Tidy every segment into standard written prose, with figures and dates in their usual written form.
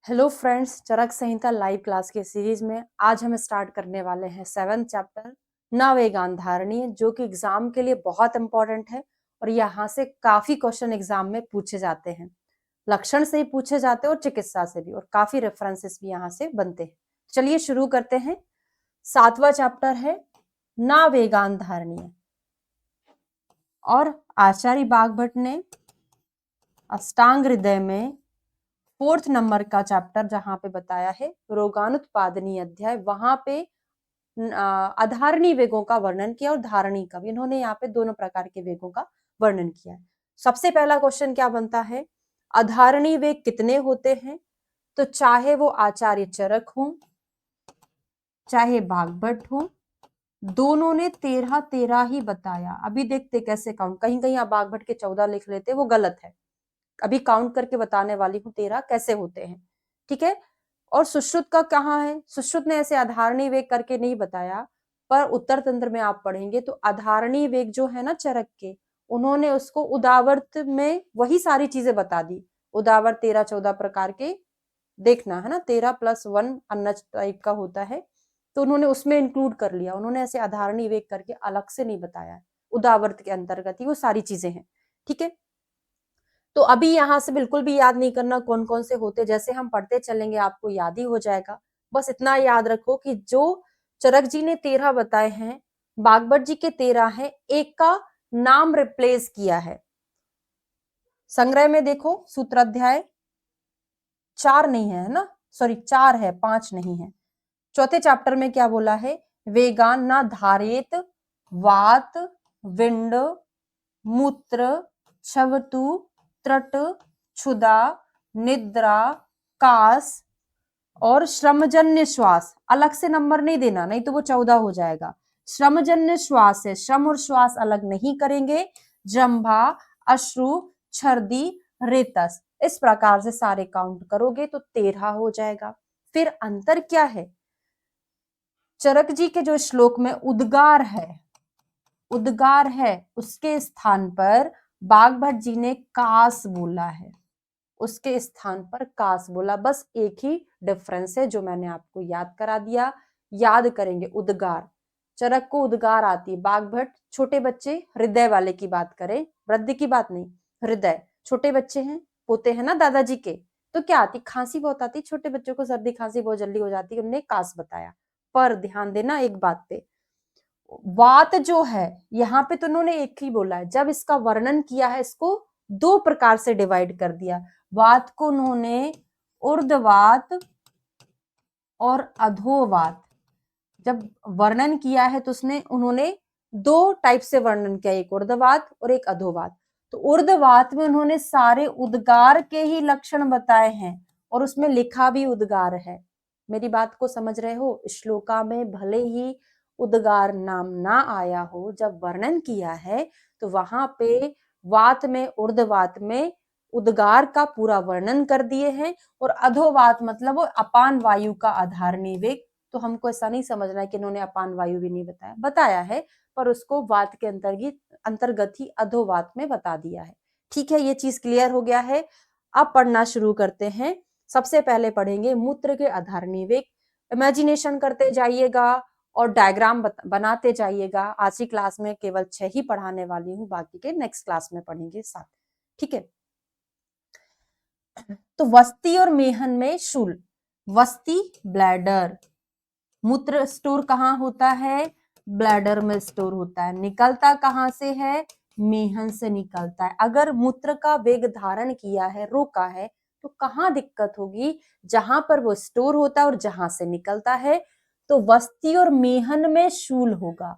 Hello friends, चरक संहिता live class के series में आज हम स्टार्ट करने वाले हैं 7th चैप्टर नवेगान धारणीय, जो कि एग्जाम के लिए बहुत इंपॉर्टेंट है और यहाँ से काफी क्वेश्चन एग्जाम में पूछे जाते हैं। लक्षण से ही पूछे जाते हैं और चिकित्सा से भी, और काफी रेफरेंसेस भी यहाँ से बनते हैं। चलिए शुरू करते हैं। 7वां चैप्टर है नवेगान धारणीय और आचार्य बागभट्ट ने अष्टांग हृदय में 4th नंबर का चैप्टर जहां पे बताया है रोगानुत्पादनी अध्याय, वहां पे अधारणी वेगों का वर्णन किया और धारणी का भी। इन्होंने यहाँ पे दोनों प्रकार के वेगों का वर्णन किया है। सबसे पहला क्वेश्चन क्या बनता है, अधारणी वेग कितने होते हैं? तो चाहे वो आचार्य चरक हो चाहे बागभट्ट हो, दोनों ने 13 ही बताया। अभी देखते कैसे काउंट, कहीं कहीं आप बागभट्ट के 14 लिख लेते, वो गलत है। अभी काउंट करके बताने वाली हूँ 13 कैसे होते हैं, ठीक है। और सुश्रुत का कहाँ है? सुश्रुत ने ऐसे अधारणी वेग करके नहीं बताया, पर उत्तर तंत्र में आप पढ़ेंगे तो अधारणी वेग जो है ना चरक के, उन्होंने उसको उदावर्त में वही सारी चीजें बता दी। उदावर्त 13-14 प्रकार के देखना है ना, 13+1 अन्नज टाइप का होता है, तो उन्होंने उसमें इंक्लूड कर लिया। उन्होंने ऐसे अधारणी वेग करके अलग से नहीं बताया, उदावर्त के अंतर्गत ही वो सारी चीजें हैं, ठीक है। तो अभी यहां से बिल्कुल भी याद नहीं करना कौन कौन से होते, जैसे हम पढ़ते चलेंगे आपको याद ही हो जाएगा। बस इतना याद रखो कि जो चरक जी ने 13 बताए हैं, बागभट्ट जी के 13 हैं, एक का नाम रिप्लेस किया है। संग्रह में देखो सूत्राध्याय 4 नहीं है ना, सॉरी 4 है, 5 नहीं है। चौथे चैप्टर में क्या बोला है, वेगान ना धारेत वात विंड मूत्र छवतु त्रट क्षुदा निद्रा कास और श्रमजन्य श्वास। अलग से नंबर नहीं देना, नहीं तो वो 14 हो जाएगा। श्रमजन्य श्वास है, श्रम और श्वास अलग नहीं करेंगे। जंभा अश्रु छर्दी रेतस, इस प्रकार से सारे काउंट करोगे तो 13 हो जाएगा। फिर अंतर क्या है, चरक जी के जो श्लोक में उद्गार है, उद्गार है, उसके स्थान पर बागभट्ट जी ने कास बोला है, उसके स्थान पर कास बोला। बस एक ही डिफरेंस है जो मैंने आपको याद करा दिया। याद करेंगे उद्गार, चरक को उद्गार आती है, बागभट्ट छोटे बच्चे हृदय वाले की बात करें, वृद्ध की बात नहीं, हृदय छोटे बच्चे हैं, पोते हैं ना दादाजी के, तो क्या आती, खांसी बहुत आती, छोटे बच्चों को सर्दी खांसी बहुत जल्दी हो जाती है, उन्होंने कास बताया। पर ध्यान देना एक बात पे, वात जो है यहाँ पे तो उन्होंने एक ही बोला है, जब इसका वर्णन किया है इसको दो प्रकार से डिवाइड कर दिया। वात को उन्होंने ऊर्ध्ववात और अधोवात जब वर्णन किया है तो उसने उन्होंने दो टाइप से वर्णन किया, एक ऊर्ध्ववात और एक अधोवात। तो ऊर्ध्ववात में उन्होंने सारे उद्गार के ही लक्षण बताए हैं और उसमें लिखा भी उद्गार है। मेरी बात को समझ रहे हो? श्लोका में भले ही उद्गार नाम ना आया हो, जब वर्णन किया है तो वहां पे वात में ऊर्ध्ववात में उद्गार का पूरा वर्णन कर दिए हैं, और अधोवात मतलब वो अपान वायु का आधारणी वेग। तो हमको ऐसा नहीं समझना है कि इन्होंने अपान वायु भी नहीं बताया, बताया है, पर उसको वात के अंतर्गत ही अधोवात में बता दिया है। ठीक है, ये चीज क्लियर हो गया है। अब पढ़ना शुरू करते हैं। सबसे पहले पढ़ेंगे मूत्र के आधारणी वेग। इमेजिनेशन करते जाइएगा और डायग्राम बनाते जाइएगा। आज की क्लास में केवल 6 ही पढ़ाने वाली हूँ, बाकी के नेक्स्ट क्लास में पढ़ेंगे 7, ठीक है। तो वस्ती और मेहन में शूल, वस्ती ब्लैडर, मूत्र स्टोर कहाँ होता है? ब्लैडर में स्टोर होता है। निकलता कहाँ से है? मेहन से निकलता है। अगर मूत्र का वेग धारण किया है, रोका है, तो कहाँ दिक्कत होगी? जहां पर वो स्टोर होता है और जहां से निकलता है। तो वस्ती और मेहन में शूल होगा।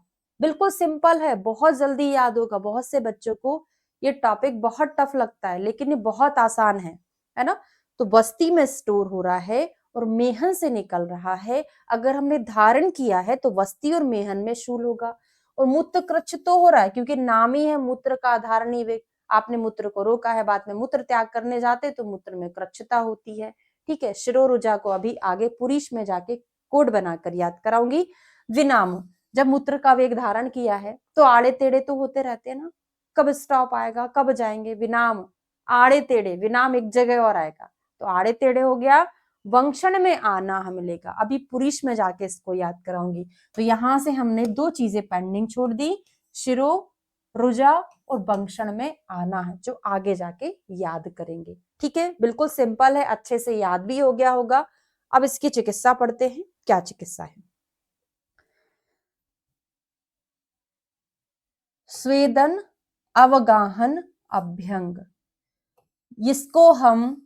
बिल्कुल सिंपल है, बहुत जल्दी याद होगा। बहुत से बच्चों को ये टॉपिक बहुत टफ लगता है, लेकिन ये बहुत आसान है ना। तो वस्ती में स्टोर हो रहा है और मेहन से निकल रहा है। अगर हमने धारण किया है तो वस्ती और मेहन में शूल होगा। और मूत्र कृच्छ तो हो रहा है, क्योंकि नाम ही है मूत्र का आधारणी वेग। आपने मूत्र को रोका है, बाद में मूत्र त्याग करने जाते तो मूत्र में कृच्छता होती है, ठीक है। शिरोरुजा को अभी आगे पुरीश में जाके कोड बनाकर याद कराऊंगी। विनाम, जब मूत्र का वेग धारण किया है तो आड़े टेढ़े तो होते रहते हैं ना, कब स्टॉप आएगा, कब जाएंगे? विनाम, आड़े टेढ़े, विनाम एक जगह और आएगा, तो आड़े टेढ़े हो गया। वंक्षण में आना हमें मिलेगा। अभी पुरुष में जाके इसको याद कराऊंगी। तो यहां से हमने दो चीजें पेंडिंग छोड़ दी, शिरो रुजा और वंक्षण में आना है, जो आगे जाके याद करेंगे। ठीक है, बिल्कुल सिंपल है, अच्छे से याद भी हो गया होगा। अब इसकी चिकित्सा पढ़ते हैं। क्या चिकित्सा है? स्वेदन अवगाहन अभ्यंग। इसको हम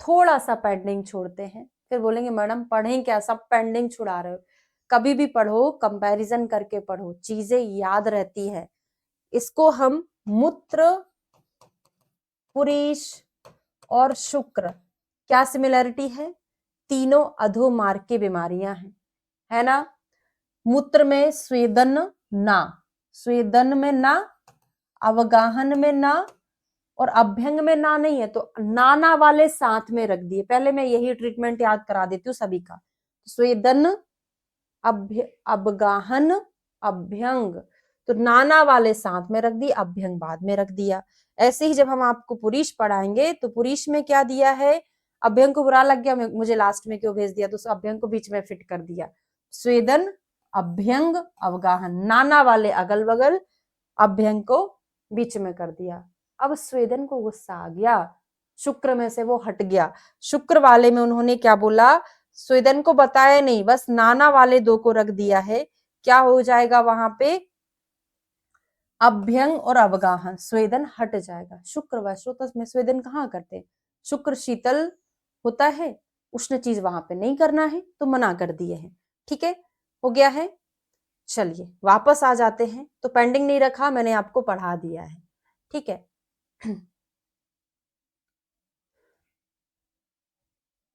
थोड़ा सा पेंडिंग छोड़ते हैं, फिर बोलेंगे मैडम पढ़ें क्या, सब पेंडिंग छुड़ा रहे हो। कभी भी पढ़ो, कंपैरिजन करके पढ़ो, चीजें याद रहती है। इसको हम मूत्र, पुरीष और शुक्र, क्या सिमिलरिटी है? तीनों अधोमार्ग की बीमारियां हैं, है ना। मूत्र में स्वेदन ना, स्वेदन में ना, अवगाहन में ना और अभ्यंग में ना नहीं है, तो नाना वाले साथ में रख दिए। पहले मैं यही ट्रीटमेंट याद करा देती हूँ सभी का। स्वेदन, अवगाहन, अभ्यंग, तो नाना वाले साथ में रख दी, अभ्यंग बाद में रख दिया। ऐसे ही जब हम आपको पुरीष पढ़ाएंगे तो पुरीष में क्या दिया है, अभ्यंग को बुरा लग गया मुझे लास्ट में क्यों भेज दिया, तो अभ्यंग को बीच में फिट कर दिया। स्वेदन, अभ्यंग, अवगाहन, नाना वाले अगल बगल, अभ्यंग को बीच में कर दिया। अब स्वेदन को गुस्सा आ गया, शुक्र में से वो हट गया। शुक्र वाले में उन्होंने क्या बोला, स्वेदन को बताया नहीं, बस नाना वाले दो को रख दिया है। क्या हो जाएगा वहां पे, अभ्यंग और अवगाहन, स्वेदन हट जाएगा। शुक्र व श्रोतस में स्वेदन कहाँ करते, शुक्र शीतल होता है, उष्ण चीज वहां पे नहीं करना है, तो मना कर दिए हैं। ठीक है, हो गया है। चलिए वापस आ जाते हैं। तो पेंडिंग नहीं रखा, मैंने आपको पढ़ा दिया है। ठीक है,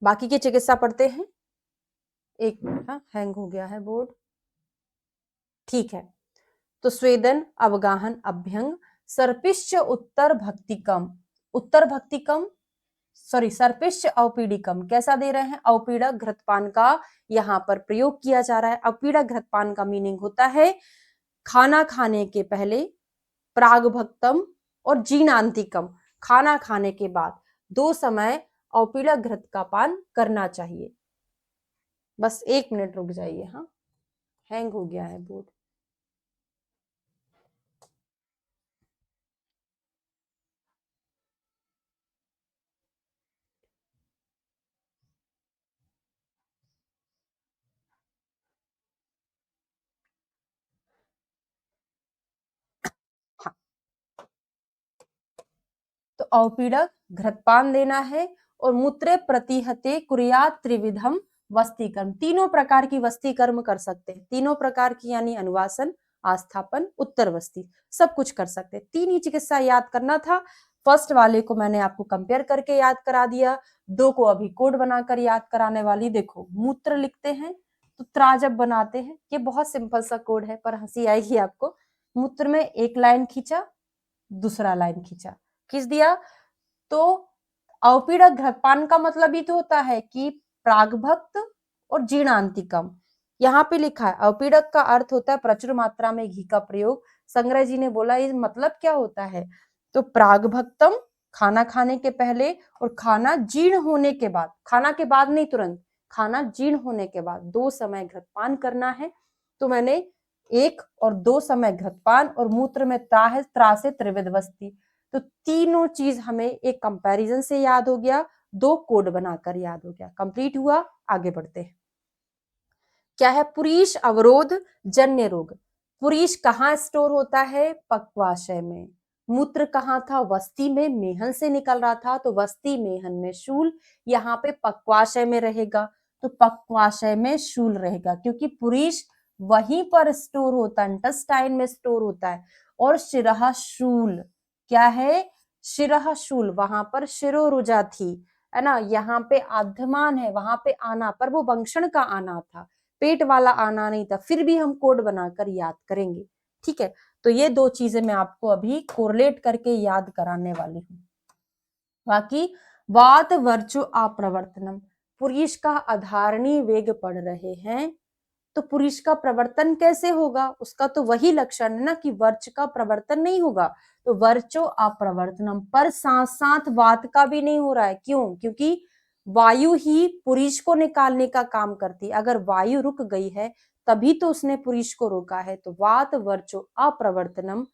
बाकी की चिकित्सा पढ़ते हैं। एक मिनट, हाँ हैंग हो गया है बोर्ड। ठीक है, तो स्वेदन, अवगाहन, अभ्यंग, सर्पिश्च उत्तर भक्तिकम, उत्तर भक्तिकम सॉरी सर्पिश्च औपीडिकम, कैसा दे रहे हैं, औपीड़क घृतपान का यहाँ पर प्रयोग किया जा रहा है। औपीड़क घृतपान का मीनिंग होता है खाना खाने के पहले, प्रागभक्तम और जीनांतिकम, खाना खाने के बाद 2 समय औपीड़क घृत का पान करना चाहिए। बस 1 मिनट रुक जाइए, हाँ हैंग हो गया है बोर्ड। हाँ, तो औपीड़क घृतपान देना है और मूत्रे प्रतिहते कुर्यात त्रिविधम वस्ती कर्म, तीनों प्रकार की वस्ती कर्म कर सकते हैं। तीनों प्रकार की यानी अनुवासन, आस्थापन, उत्तर वस्ती, सब कुछ कर सकते हैं। 3 ही चिकित्सा याद करना था। फर्स्ट वाले को मैंने आपको कंपेयर करके याद करा दिया, 2 को अभी कोड बनाकर याद कराने वाली। देखो मूत्र लिखते हैं तो त्रा जब बनाते हैं, ये बहुत सिंपल सा कोड है पर हंसी आएगी आपको। मूत्र में एक लाइन खींचा, दूसरा लाइन खींचा, खींच दिया, तो औपीड़क घृतपान का मतलब ही तो होता है कि प्रागभक्त और जीर्णांतिकम। यहाँ पे लिखा है औपीड़क का अर्थ होता है प्रचुर मात्रा में घी का प्रयोग। संग्रह जी ने बोला ये मतलब क्या होता है, तो प्रागभक्तम खाना खाने के पहले और खाना जीर्ण होने के बाद, खाना के बाद नहीं तुरंत, खाना जीर्ण होने के बाद 2 समय घृतपान करना है। तो मैंने 1 और 2 समय घृतपान और मूत्र में ता है, त्रा से त्रिविध वस्ती, तो तीनों चीज हमें एक कंपैरिजन से याद हो गया, 2 कोड बनाकर याद हो गया। कंप्लीट हुआ, आगे बढ़ते हैं। क्या है, पुरीष अवरोध जन्य रोग। पुरीष कहाँ स्टोर होता है, पक्वाशय में। मूत्र कहाँ था, वस्ती में, मेहन से निकल रहा था, तो वस्ती मेहन में शूल, यहाँ पे पक्वाशय में रहेगा, तो पक्वाशय में शूल रहेगा, क्योंकि पुरीष वहीं पर स्टोर होता है, इंटेस्टाइन में स्टोर होता है। और शिरः शूल क्या है, शिरः शूल, वहां पर शिरोरुजा थी, है ना। यहाँ पे आध्यमान है, वहां पे आना, पर वो वंक्षण का आना था, पेट वाला आना नहीं था। फिर भी हम कोड बनाकर याद करेंगे। ठीक है, तो ये 2 चीजें मैं आपको अभी कोरिलेट करके याद कराने वाली हूँ। बाकी वात वर्चो अप्रवर्तनम, पुरुष का अधारणी वेग पढ़ रहे हैं, तो पुरुष का प्रवर्तन कैसे होगा, उसका तो वही लक्षण है ना कि वर्च का प्रवर्तन नहीं होगा, तो वर्चो अप्रवर्तनम, पर साथ साथ वात का भी नहीं हो रहा है। क्यों, क्योंकि वायु ही पुरुष को निकालने का काम करती है। अगर वायु रुक गई है तभी तो उसने पुरुष को रोका है। तो वात वर्चो अप्रवर्तनम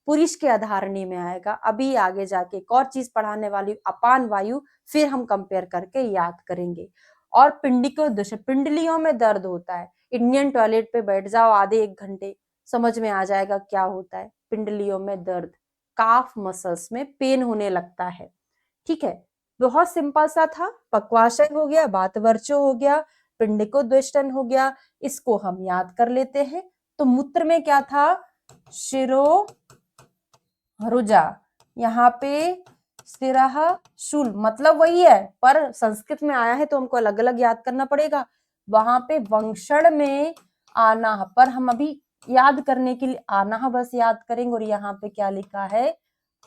पुरुष के अधारणी में आएगा। अभी आगे जाके एक और चीज पढ़ाने वाली, अपान वायु, फिर हम कंपेयर करके याद करेंगे। और पिंडिको दश, पिंडलियों में दर्द होता है। इंडियन टॉयलेट पे बैठ जाओ आधे एक घंटे, समझ में आ जाएगा क्या होता है। पिंडलियों में दर्द, काफ मसल्स में पेन होने लगता है। ठीक है, बहुत सिंपल सा था। पक्वाशय हो गया, वातवर्चो हो गया, पिंडिकोद्वेष्टन हो गया, इसको हम याद कर लेते हैं। तो मूत्र में क्या था, शिरो रुजा, यहाँ पे सिरह शूल, मतलब वही है पर संस्कृत में आया है तो हमको अलग अलग याद करना पड़ेगा। वहां पे वंशण में आना, पर हम अभी याद करने के लिए आना बस याद करेंगे। और यहाँ पे क्या लिखा है,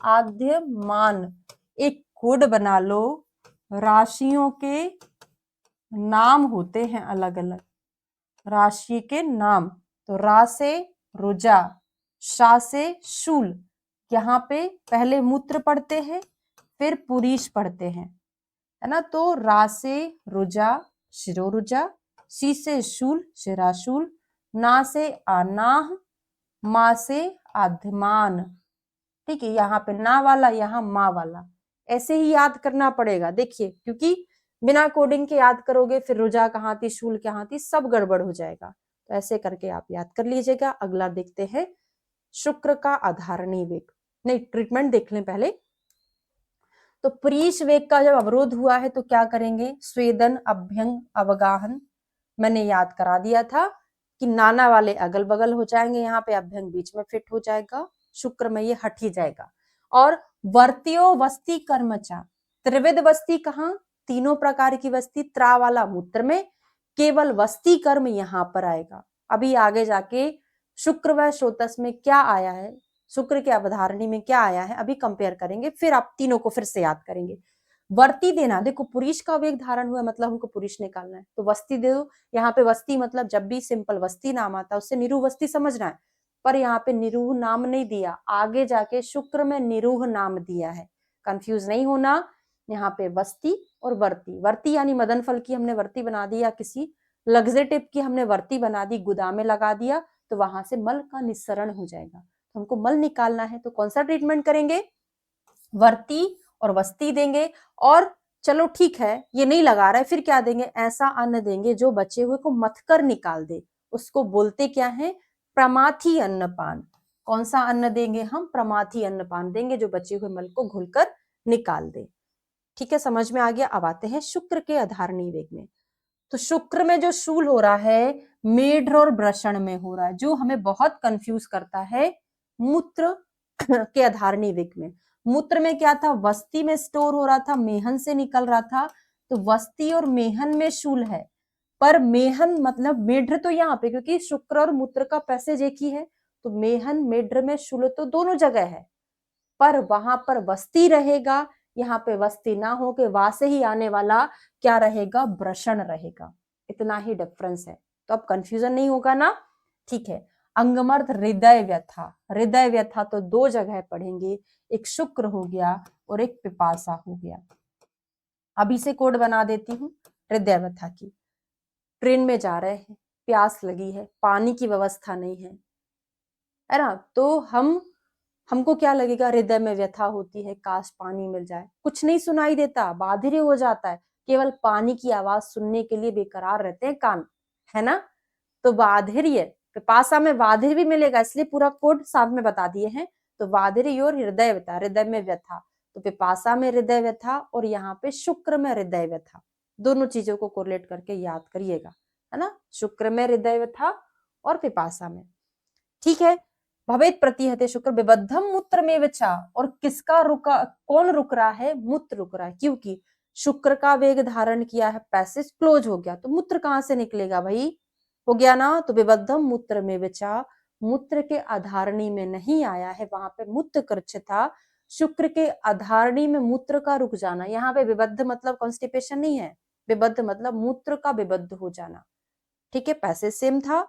आद्यमान। एक कोड बना लो, राशियों के नाम होते हैं अलग अलग, राशि के नाम। तो रा से रुजा, शा से शूल। यहाँ पे पहले मूत्र पढ़ते हैं फिर पुरीश पढ़ते हैं, है ना। तो रा से रुजा, शिरोरुजा, शी से शूल, शिराशूल, ना से आनाह, मा से आधमान। ठीक है, यहाँ पे ना वाला, यहाँ माँ वाला, ऐसे ही याद करना पड़ेगा। देखिए, क्योंकि बिना कोडिंग के याद करोगे फिर रुजा कहाँ थी, शूल कहाँ थी, सब गड़बड़ हो जाएगा। तो ऐसे करके आप याद कर लीजिएगा। अगला देखते हैं, शुक्र का अधारणी वेग। नहीं, ट्रीटमेंट देख लें पहले। तो प्रीश वेग का जब अवरोध हुआ है तो क्या करेंगे, स्वेदन, अभ्यंग, अवगाहन। मैंने याद करा दिया था कि नाना वाले अगल बगल हो जाएंगे, यहाँ पे अभ्यंग बीच में फिट हो जाएगा, शुक्र में ये हट ही जाएगा। और वर्त्यो वस्ती कर्मचा, त्रिविध वस्ती कहाँ, तीनों प्रकार की वस्ती, त्रा वाला मूत्र में, केवल वस्ती कर्म यहाँ पर आएगा। अभी आगे जाके शुक्र व स्रोतस में क्या आया है, शुक्र के अवधारणी में क्या आया है, अभी कंपेयर करेंगे, फिर आप तीनों को फिर से याद करेंगे। वर्ती देना, देखो पुरुष का वेग धारण हुआ मतलब हमको पुरुष निकालना है, तो वस्ती दे दो। यहाँ पे वस्ती मतलब जब भी सिंपल वस्ती नाम आता है उससे निरूह वस्ती समझना है, पर यहाँ पे निरूह नाम नहीं दिया, आगे जाके शुक्र में निरूह नाम दिया है, कंफ्यूज नहीं होना। यहाँ पे वस्ती और वर्ती, वर्ती यानी मदन फल की हमने वर्ती बना दी, या किसी लग्जेटिव की हमने वर्ती बना दी, गुदा में लगा दिया, तो वहां से मल का निस्सरण हो जाएगा। तो हमको मल निकालना है, तो कौन सा ट्रीटमेंट करेंगे, वर्ती और वस्ती देंगे। और चलो ठीक है, ये नहीं लगा रहा है, फिर क्या देंगे, ऐसा अन्न देंगे जो बचे हुए को मथ कर निकाल दे, उसको बोलते क्या है, प्रमाथी अन्नपान। कौन सा अन्न देंगे हम, प्रमाथी अन्नपान देंगे, जो बचे हुए मल को घुलकर निकाल दे। ठीक है, समझ में आ गया। अब आते हैं शुक्र के अधारणी वेग में। तो शुक्र में जो शूल हो रहा है, मेढ्र और ब्रषण में हो रहा है, जो हमें बहुत कंफ्यूज करता है मूत्र के अधारणी वेग में। मूत्र में क्या था, वस्ती में स्टोर हो रहा था, मेहन से निकल रहा था, तो वस्ती और मेहन में शूल है। पर मेहन मतलब मेढ्र तो यहाँ पे, क्योंकि शुक्र और मूत्र का पैसेज एक ही है, तो मेहन मेढ्र में शूल तो दोनों जगह है, पर वहां पर वस्ती रहेगा, यहाँ पे वस्ती ना हो के वा से ही आने वाला क्या रहेगा, ब्रषण रहेगा। इतना ही डिफरेंस है, तो अब कंफ्यूजन नहीं होगा ना। ठीक है, अंगमर्थ हृदय व्यथा, हृदय व्यथा तो दो जगह पढ़ेंगे, एक शुक्र हो गया और एक पिपासा हो गया। अभी से कोड बना देती हूँ हृदय व्यथा की। ट्रेन में जा रहे हैं, प्यास लगी है, पानी की व्यवस्था नहीं है ना, तो हमको क्या लगेगा, हृदय में व्यथा होती है, काश पानी मिल जाए। कुछ नहीं सुनाई देता, बाधिर हो जाता है, केवल पानी की आवाज सुनने के लिए बेकरार रहते हैं कान, है ना। तो बाधिर्य, पिपासा में बाधिर भी मिलेगा, इसलिए पूरा कोड साथ में बता दिए हैं। तो बाधिर्य और हृदय व्यथा, हृदय में व्यथा, तो पिपासा में हृदय व्यथा और यहाँ पे शुक्र में हृदय व्यथा, दोनों चीजों को कोरिलेट करके याद करिएगा, है ना। शुक्र में हृदय व्यथा और पिपासा में। ठीक है, भवेत प्रतिहते शुक्र विबद्धम मूत्र में विचा, और किसका रुका, कौन रुक रहा है, मूत्र रुक रहा है, क्योंकि शुक्र का वेग धारण किया है, पैसेज क्लोज हो गया, तो मूत्र कहां से निकलेगा भाई, हो गया ना। तो विबद्धम मूत्र में विचा, मूत्र के अधारणी में नहीं आया है, वहां पे मूत्र कृच्छ था, शुक्र के अधारणी में मूत्र का रुक जाना। यहाँ पे विबद्ध मतलब कॉन्स्टिपेशन नहीं है, विबद्ध मतलब मूत्र का विबद्ध हो जाना। ठीक है, पैसेज सेम था,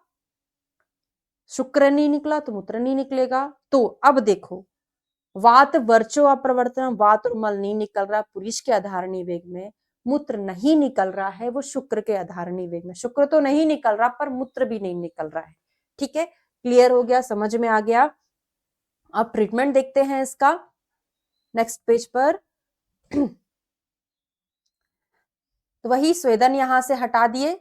शुक्र नहीं निकला तो मूत्र नहीं निकलेगा। तो अब देखो, वात वर्चो अप्रवर्तन, वात और मल नहीं निकल रहा पुरुष के अधारणी वेग में, मूत्र नहीं निकल रहा है वो शुक्र के अधारणी वेग में, शुक्र तो नहीं निकल रहा पर मूत्र भी नहीं निकल रहा है। ठीक है, क्लियर हो गया, समझ में आ गया। अब ट्रीटमेंट देखते हैं इसका नेक्स्ट पेज पर। तो वही स्वेदन यहां से हटा दिए,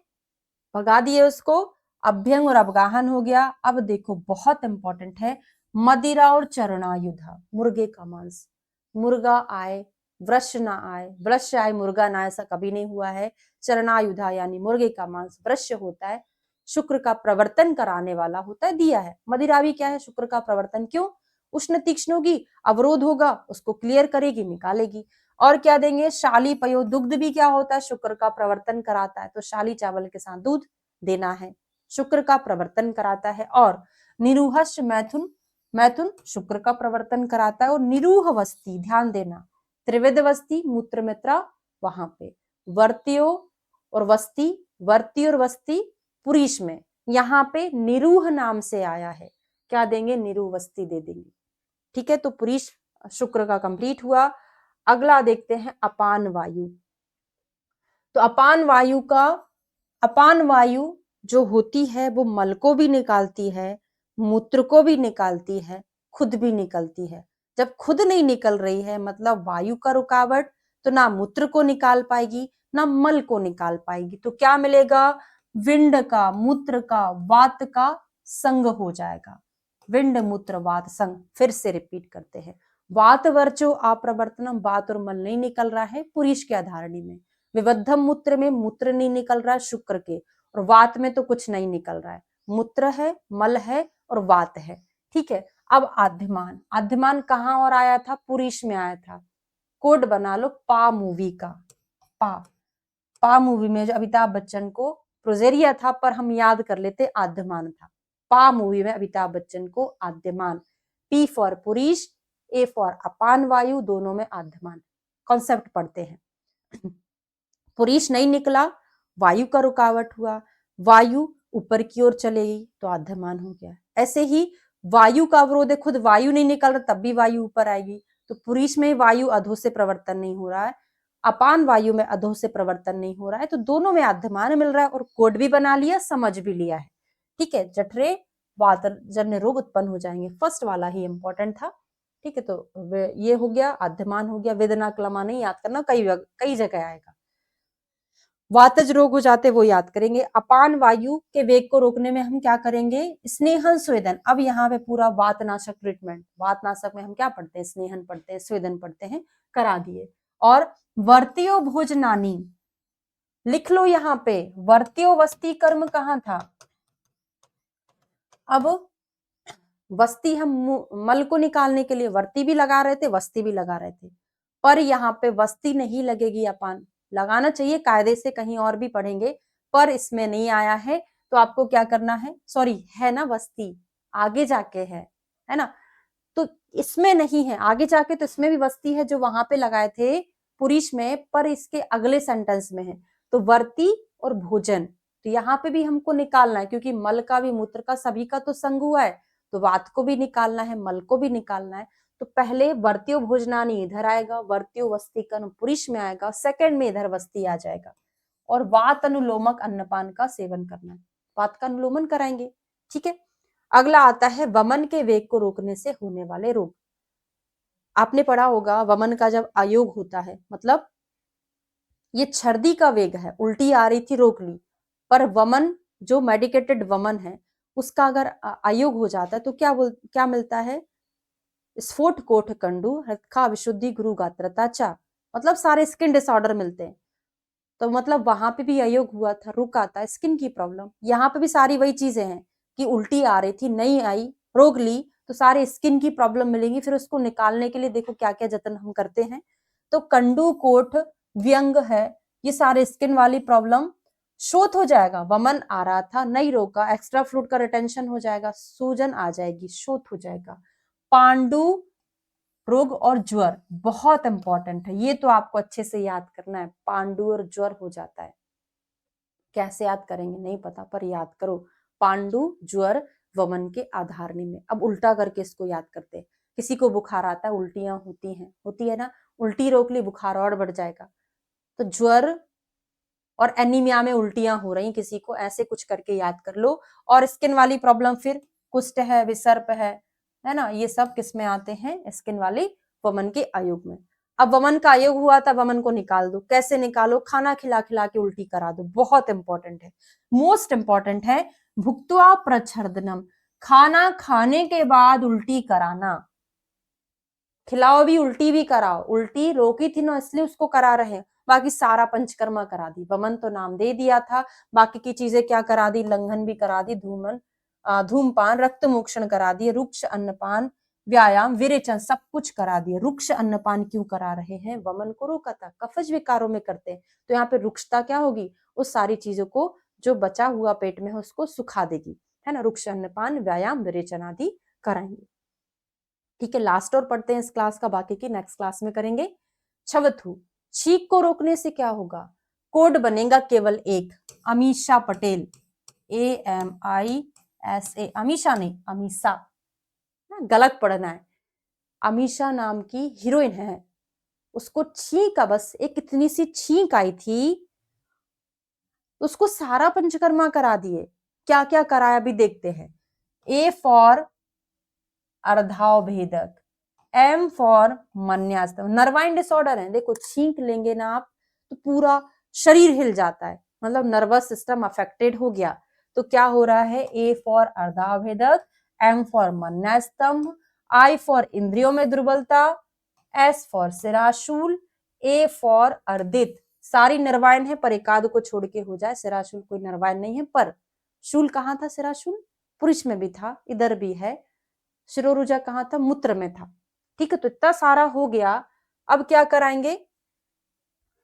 भगा दिए उसको, अभ्यंग और अवगाहन हो गया। अब देखो बहुत इंपॉर्टेंट है, मदिरा और चरणायुधा, मुर्गे का मांस, मुर्गा आए वृश्य ना आए, वृश्य आए मुर्गा ना, ऐसा कभी नहीं हुआ है। चरणायुधा यानी मुर्गे का मांस वृश्य होता है, शुक्र का प्रवर्तन कराने वाला होता है, दिया है। मदिरा भी क्या है, शुक्र का प्रवर्तन, क्यों, उष्ण तीक्ष्ण होगी, अवरोध होगा, उसको क्लियर करेगी, निकालेगी। और क्या देंगे, शाली पयो, दुग्ध भी क्या होता है, शुक्र का प्रवर्तन कराता है, तो शाली चावल के साथ दूध देना है, शुक्र का प्रवर्तन कराता है। और निरूहस्य मैथुन, मैथुन शुक्र का प्रवर्तन कराता है। और निरूह वस्ती, ध्यान देना, त्रिविध वस्ती मूत्र मित्रा वहां पे, वर्तियो और वस्ती, वर्ती और वस्ती पुरीश में, यहाँ पे निरूह नाम से आया है, क्या देंगे, निरूह वस्ती दे देंगे। ठीक है, तो पुरीश शुक्र का कंप्लीट हुआ। अगला देखते हैं अपान वायु। तो अपान वायु का, अपान वायु जो होती है वो मल को भी निकालती है, मूत्र को भी निकालती है, खुद भी निकलती है। जब खुद नहीं निकल रही है मतलब वायु का रुकावट, तो ना मूत्र को निकाल पाएगी ना मल को निकाल पाएगी, तो क्या मिलेगा, विंड का मूत्र का वात का संग हो जाएगा, विंड मूत्र वात संग। फिर से रिपीट करते हैं, वात वर्चो अप्रवर्तनम, वात और मल नहीं निकल रहा है पुरीश के अधारणी में, विबद्धम मूत्र में मूत्र नहीं निकल रहा है शुक्र के, और वात में तो कुछ नहीं निकल रहा है, मूत्र है, मल है और वात है। ठीक है, अब आद्यमान, आद्यमान कहाँ और आया था, पुरीश में आया था। कोड बना लो पा मूवी का, पा मूवी में जो अमिताभ बच्चन को प्रोजेरिया था, पर हम याद कर लेते आद्यमान था। पा मूवी में अमिताभ बच्चन को आद्यमान, पी फॉर पुरीश, ए फॉर अपान वायु, दोनों में आद्यमान। कॉन्सेप्ट पढ़ते हैं। पुरीश नहीं निकला, वायु का रुकावट हुआ, वायु ऊपर की ओर चलेगी तो आद्यमान हो गया। ऐसे ही वायु का अवरोध है, खुद वायु नहीं निकल रहा तब भी वायु ऊपर आएगी, तो पुरीश में वायु अधो से प्रवर्तन नहीं हो रहा है, अपान वायु में अधो से प्रवर्तन नहीं हो रहा है, तो दोनों में आद्यमान मिल रहा है। और कोड भी बना लिया, समझ भी लिया है। ठीक है, जठरे वातजन्य रोग उत्पन्न हो जाएंगे, फर्स्ट वाला ही इंपॉर्टेंट था। ठीक है, तो ये हो गया, आद्यमान हो गया, वेदना क्लमा नहीं याद करना, कई जगह आएगा। वातज रोग हो जाते वो याद करेंगे। अपान वायु के वेग को रोकने में हम क्या करेंगे, स्नेहन स्वेदन। अब यहाँ पे पूरा वातनाशक ट्रीटमेंट, वातनाशक में हम क्या पढ़ते हैं, स्नेहन पढ़ते हैं, स्वेदन पढ़ते हैं, करा दिए। और वर्तियो भोजनानी लिख लो यहाँ पे, वर्तियो वस्ती कर्म कहाँ था, अब वस्ती हम मल को निकालने के लिए वर्ती भी लगा रहे थे, वस्ती भी लगा रहे थे, पर यहाँ पे वस्ती नहीं लगेगी, अपान लगाना चाहिए कायदे से, कहीं और भी पढ़ेंगे, पर इसमें नहीं आया है। तो आपको क्या करना है, सॉरी है ना वस्ती, आगे जाके है ना, तो इसमें नहीं है, आगे जाके तो इसमें भी वस्ती है जो वहां पे लगाए थे पुरीश में, पर इसके अगले सेंटेंस में है। तो वर्ती और भोजन, तो यहाँ पे भी हमको निकालना है, क्योंकि मल का भी मूत्र का सभी का तो संग हुआ है, तो वात को भी निकालना है, मल को भी निकालना है। तो पहले वर्त्यो भोजनानी इधर आएगा, वर्त्यो वस्ती कर्म पुरीश में आएगा, सेकंड में इधर वस्ती आ जाएगा। और वात अनुलोमक अन्नपान का सेवन करना है, वात का अनुलोमन कराएंगे। ठीक है, अगला आता है वमन के वेग को रोकने से होने वाले रोग। आपने पढ़ा होगा वमन का जब अयोग होता है, मतलब ये छर्दी का वेग है, उल्टी आ रही थी रोक ली, पर वमन जो मेडिकेटेड वमन है उसका अगर अयोग हो जाता है तो क्या मिलता है, स्फोट कोठ कंडू हृदका विशुद्धि गुरु गात्रता, मतलब सारे स्किन डिसऑर्डर मिलते हैं। तो मतलब वहां पे भी अयोग हुआ था, रुक आता है, स्किन की प्रॉब्लम, यहाँ पे भी सारी वही चीजें हैं कि उल्टी आ रही थी, नहीं आई, रोक ली, तो सारे स्किन की प्रॉब्लम मिलेंगी। फिर उसको निकालने के लिए देखो क्या क्या जतन हम करते हैं। तो कंडू कोठ व्यंग है, ये सारे स्किन वाली प्रॉब्लम शोथ हो जाएगा, वमन आ रहा था नहीं रोका, एक्स्ट्रा फ्लूइड का रिटेंशन हो जाएगा, सूजन आ जाएगी, शोथ हो जाएगा। पांडु रोग और ज्वर बहुत इंपॉर्टेंट है, ये तो आपको अच्छे से याद करना है, पांडु और ज्वर हो जाता है, कैसे याद करेंगे नहीं पता, पर याद करो, पांडु ज्वर वमन के आधारणी में। अब उल्टा करके इसको याद करते हैं, किसी को बुखार आता है, उल्टियां होती है ना, उल्टी रोक ली, बुखार और बढ़ जाएगा, तो ज्वर और एनीमिया में उल्टियां हो रही किसी को, ऐसे कुछ करके याद कर लो। और स्किन वाली प्रॉब्लम फिर कुष्ठ है, विसर्प है ना, ये सब किस में आते हैं, स्किन वाली वमन के आयोग में। अब वमन का आयोग हुआ था, वमन को निकाल दो। कैसे निकालो, खाना खिला खिला के उल्टी करा दो। बहुत इंपॉर्टेंट है, मोस्ट इंपॉर्टेंट है। भुक्त्वा प्रच्छर्दनम, खाना खाने के बाद उल्टी कराना। खिलाओ भी, उल्टी भी कराओ। उल्टी रोकी थी ना, इसलिए उसको करा रहे हैं। बाकी सारा पंचकर्मा करा दी। वमन तो नाम दे दिया था, बाकी की चीजें क्या करा दी, लंघन भी करा दी, धूमपान, रक्त मोक्षण करा दिए, रुक्ष अन्नपान, व्यायाम, विरेचन, सब कुछ करा दिए। रुक्ष अन्नपान क्यों करा रहे हैं, वमन को रोका था। कफज विकारों में करते हैं तो यहाँ पे रुक्षता क्या होगी, उस सारी चीजों को जो बचा हुआ पेट में है उसको सुखा देगी, है ना। रुक्ष अन्नपान, व्यायाम, विरेचन आदि कराएंगे। ठीक है, लास्ट और पढ़ते हैं इस क्लास का, बाकी की नेक्स्ट क्लास में करेंगे। छवथु, छींक को रोकने से क्या होगा, कोड बनेगा केवल एक, अमीषा पटेल, AMISA, अमीषा नहीं अमीषा, गलत पढ़ना है। अमीषा नाम की हीरोइन है, उसको छींक, बस एक इतनी सी छींक आई थी, उसको सारा पंचकर्मा करा दिए। क्या क्या कराया अभी देखते हैं। A फॉर अर्धावभेदक, M फॉर मन्यास्तम, नर्वाइन डिसऑर्डर है। देखो छींक लेंगे ना आप तो पूरा शरीर हिल जाता है, मतलब नर्वस सिस्टम अफेक्टेड हो गया। तो क्या हो रहा है, A फॉर अर्धावभेदक, M फॉर मन्यास्तंभ, I फॉर इंद्रियों में दुर्बलता, S फॉर सिराशूल, A फॉर अर्दित, सारी नर्वाइन है पर एकाद को छोड़ के हो जाए। सिराशूल कोई नर्वाइन नहीं है, पर शूल कहाँ था, सिराशूल पुरुष में भी था, इधर भी है। शिरोरुजा कहाँ था, मूत्र में था। ठीक है, तो इतना सारा हो गया। अब क्या कराएंगे,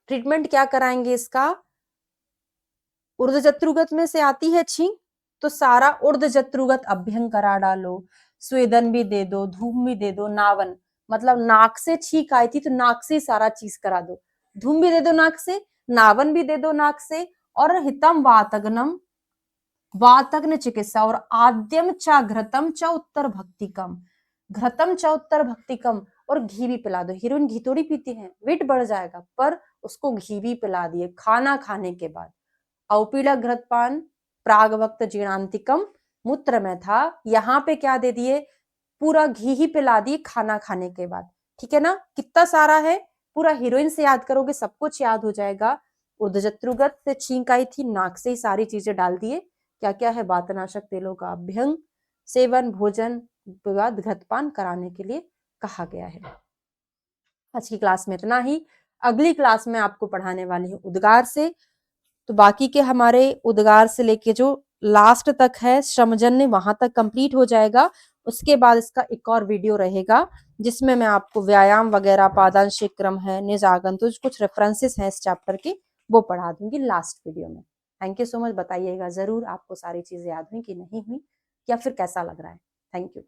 ट्रीटमेंट क्या कराएंगे इसका, ऊर्ध्वजत्रुगत में से आती है छींक, तो सारा ऊर्ध्वजत्रुगत अभ्यंग करा डालो। स्वेदन भी दे दो, धूम भी दे दो, नावन मतलब नाक से छींक आई थी तो नाक से सारा चीज करा दो। धूम भी दे दो नाक से, नावन भी दे दो नाक से, और हितम वातग्नम, वातग्न चिकित्सा, और आद्यम च घृतम च उत्तर भक्तिकम, घृतम च उत्तर भक्तिकम, और घी भी पिला दो। हीरोइन घी थोड़ी पीती है, वेट बढ़ जाएगा, पर उसको घी भी पिला दिए खाना खाने के बाद। औपीड़ा घृतपान, प्रागवक्त जीर्णांतिकम, मूत्र में था, यहाँ पे क्या दे दिए, पूरा घी ही पिला दिए खाना खाने के बाद। ठीक है ना, कितना सारा है, पूरा हीरोइन से याद करोगे सब कुछ याद हो जाएगा। ऊर्ध्वजत्रुगत से छींक आई थी, नाक से ही सारी चीजें डाल दिए। क्या क्या है, वातनाशक तेलों का अभ्यंग, सेवन, भोजन बाद घृतपान कराने के लिए कहा गया है। आज की क्लास में इतना ही। अगली क्लास में आपको पढ़ाने वाली हूँ उद्गार से, तो बाकी के हमारे उद्गार से लेके जो लास्ट तक है श्रमजन्य, वहां तक कंप्लीट हो जाएगा। उसके बाद इसका एक और वीडियो रहेगा जिसमें मैं आपको व्यायाम वगैरह, पादांश क्रम है, निज आगंतुज, कुछ रेफरेंसेस हैं इस चैप्टर के, वो पढ़ा दूंगी लास्ट वीडियो में। थैंक यू सो मच, बताइएगा जरूर आपको सारी चीजें याद हुई कि नहीं हुई, या फिर कैसा लग रहा है। Thank you.